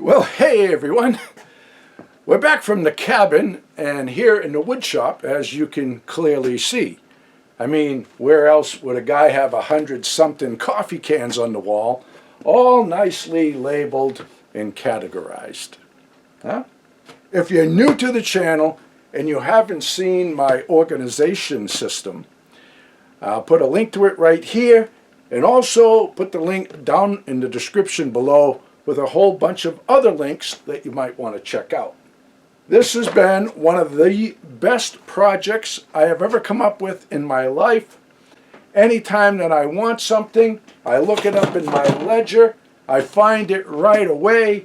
Well, hey everyone. We're back from the cabin and here in the wood shop, as you can clearly see. I mean, where else would a guy have 100-something coffee cans on the wall, all nicely labeled and categorized? Huh? If you're new to the channel and you haven't seen my organization system, I'll put a link to it right here, and also put the link down in the description below with a whole bunch of other links that you might want to check out. This has been one of the best projects I have ever come up with in my life. Anytime that I want something, I look it up in my ledger, I find it right away,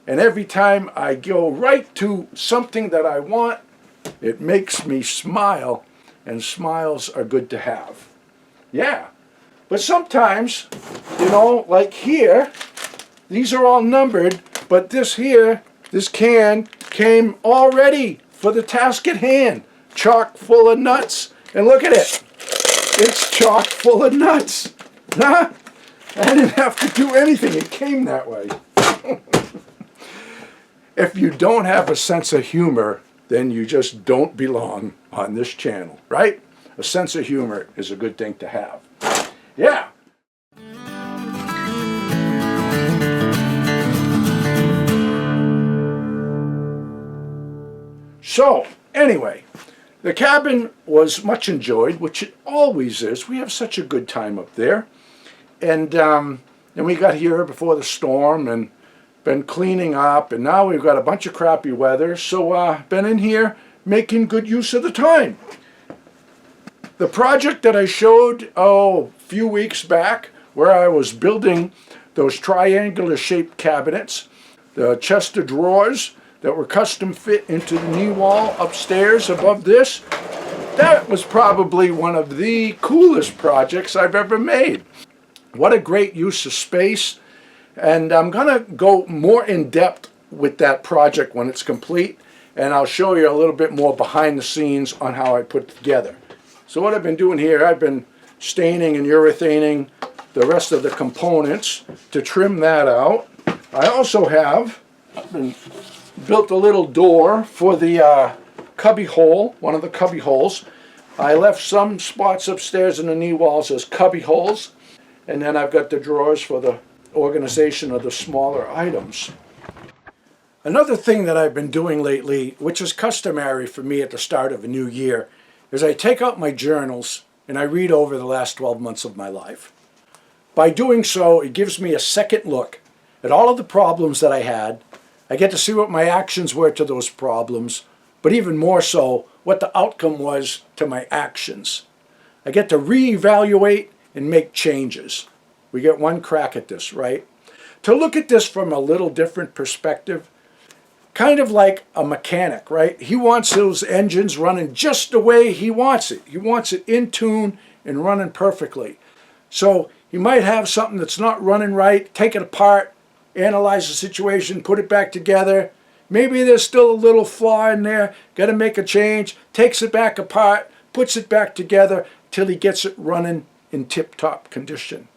and every time I go right to something that I want, it makes me smile, and smiles are good to have. Yeah, but sometimes, you know, like here, these are all numbered, but this here, this can came already for the task at hand, chock full of nuts. And look at it, it's chock full of nuts. Nah, I didn't have to do anything, it came that way. If you don't have a sense of humor, then you just don't belong on this channel, right? A sense of humor is a good thing to have. Yeah. So, anyway, the cabin was much enjoyed, which it always is. We have such a good time up there. And then we got here before the storm and been cleaning up, and now we've got a bunch of crappy weather, so been in here making good use of the time. The project that I showed, a few weeks back, where I was building those triangular shaped cabinets, the chest of drawers that were custom fit into the knee wall upstairs above this, that was probably one of the coolest projects I've ever made. What a great use of space. And I'm going to go more in depth with that project when it's complete, and I'll show you a little bit more behind the scenes on how I put it together. So what I've been doing here, I've been staining and urethaning the rest of the components to trim that out. I also have built a little door for the cubby hole, one of the cubby holes. I left some spots upstairs in the knee walls as cubby holes, and then I've got the drawers for the organization of the smaller items. Another thing that I've been doing lately, which is customary for me at the start of a new year, is I take out my journals and I read over the last 12 months of my life. By doing so, it gives me a second look at all of the problems that I had. I get to see what my actions were to those problems, but even more so, what the outcome was to my actions. I get to reevaluate and make changes. We get one crack at this, right? To look at this from a little different perspective, kind of like a mechanic, right? He wants those engines running just the way he wants it. He wants it in tune and running perfectly. So he might have something that's not running right, take it apart, analyze the situation, put it back together. Maybe there's still a little flaw in there, got to make a change, takes it back apart, puts it back together till he gets it running in tip-top condition.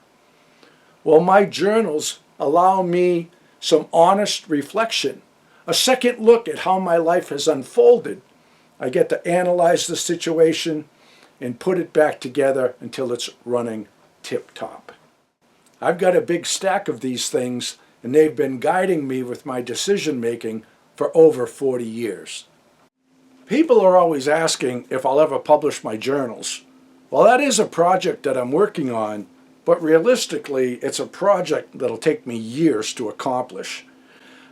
Well, my journals allow me some honest reflection, a second look at how my life has unfolded. I get to analyze the situation and put it back together until it's running tip-top. I've got a big stack of these things, and they've been guiding me with my decision making for over 40 years. People are always asking if I'll ever publish my journals. Well, that is a project that I'm working on, but realistically, it's a project that'll take me years to accomplish.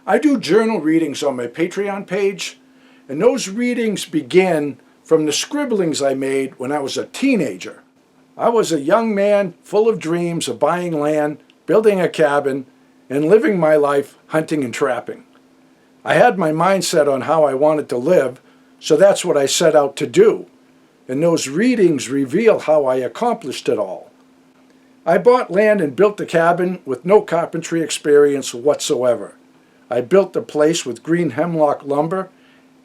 I do journal readings on my Patreon page, and those readings begin from the scribblings I made when I was a teenager. I was a young man full of dreams of buying land, building a cabin, and living my life hunting and trapping. I had my mindset on how I wanted to live, so that's what I set out to do. And those readings reveal how I accomplished it all. I bought land and built the cabin with no carpentry experience whatsoever. I built the place with green hemlock lumber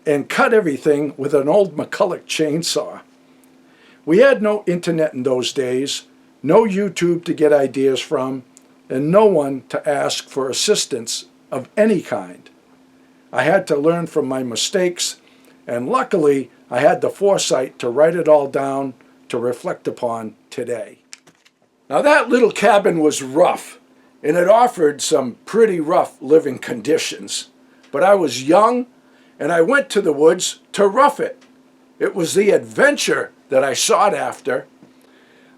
and cut everything with an old McCulloch chainsaw. We had no internet in those days, no YouTube to get ideas from, and no one to ask for assistance of any kind. I had to learn from my mistakes, and luckily I had the foresight to write it all down to reflect upon today. Now that little cabin was rough, and it offered some pretty rough living conditions. But I was young, and I went to the woods to rough it. It was the adventure that I sought after.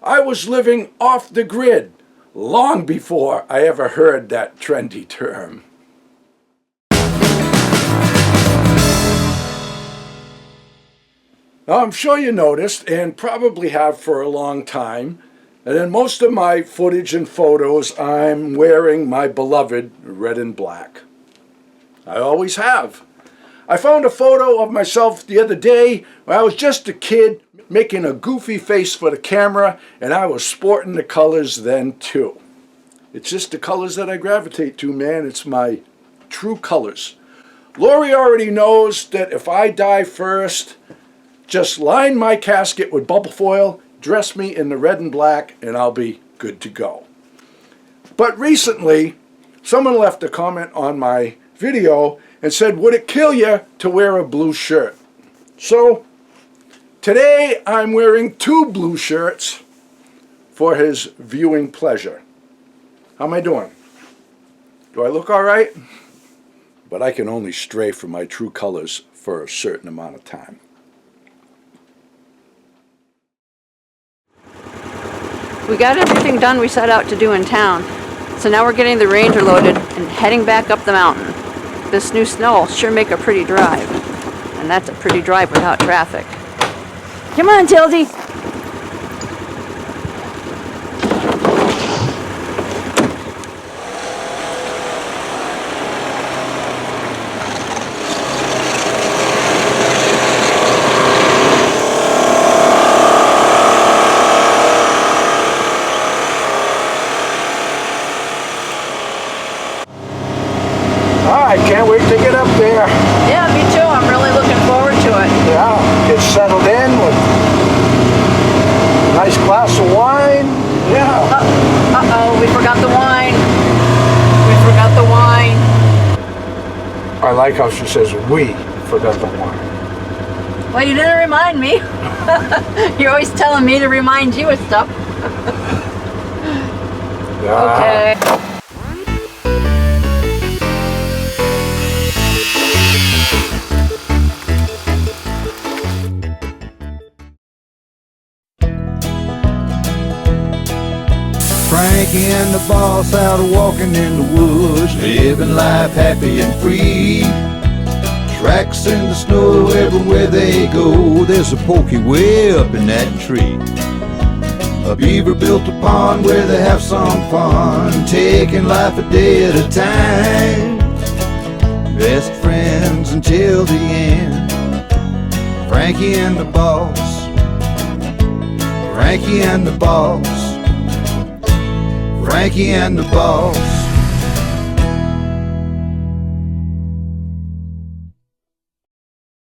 I was living off the grid long before I ever heard that trendy term. Now, I'm sure you noticed, and probably have for a long time, that in most of my footage and photos, I'm wearing my beloved red and black. I always have. I found a photo of myself the other day when I was just a kid making a goofy face for the camera, and I was sporting the colors then too. It's just the colors that I gravitate to, man. It's my true colors. Lori already knows that if I die first, just line my casket with bubble foil, dress me in the red and black, and I'll be good to go. But recently, someone left a comment on my video and said, would it kill you to wear a blue shirt? So today I'm wearing 2 blue shirts for his viewing pleasure. How am I doing? Do I look all right? But I can only stray from my true colors for a certain amount of time. We got everything done we set out to do in town, so now we're getting the Ranger loaded and heading back up the mountain. This new snow will sure make a pretty drive, and that's a pretty drive without traffic. Come on, Tildy! I can't wait to get up there. Yeah, me too. I'm really looking forward to it. Yeah, get settled in with a nice glass of wine. Yeah. Uh-oh, we forgot the wine. We forgot the wine. I like how she says, we forgot the wine. Well, you didn't remind me. You're always telling me to remind you of stuff. Okay. Frankie and the boss out walking in the woods, living life happy and free. Tracks in the snow everywhere they go. There's a pokey way up in that tree. A beaver built a pond where they have some fun, taking life a day at a time. Best friends until the end. Frankie and the boss. Frankie and the boss. Frankie and the boss.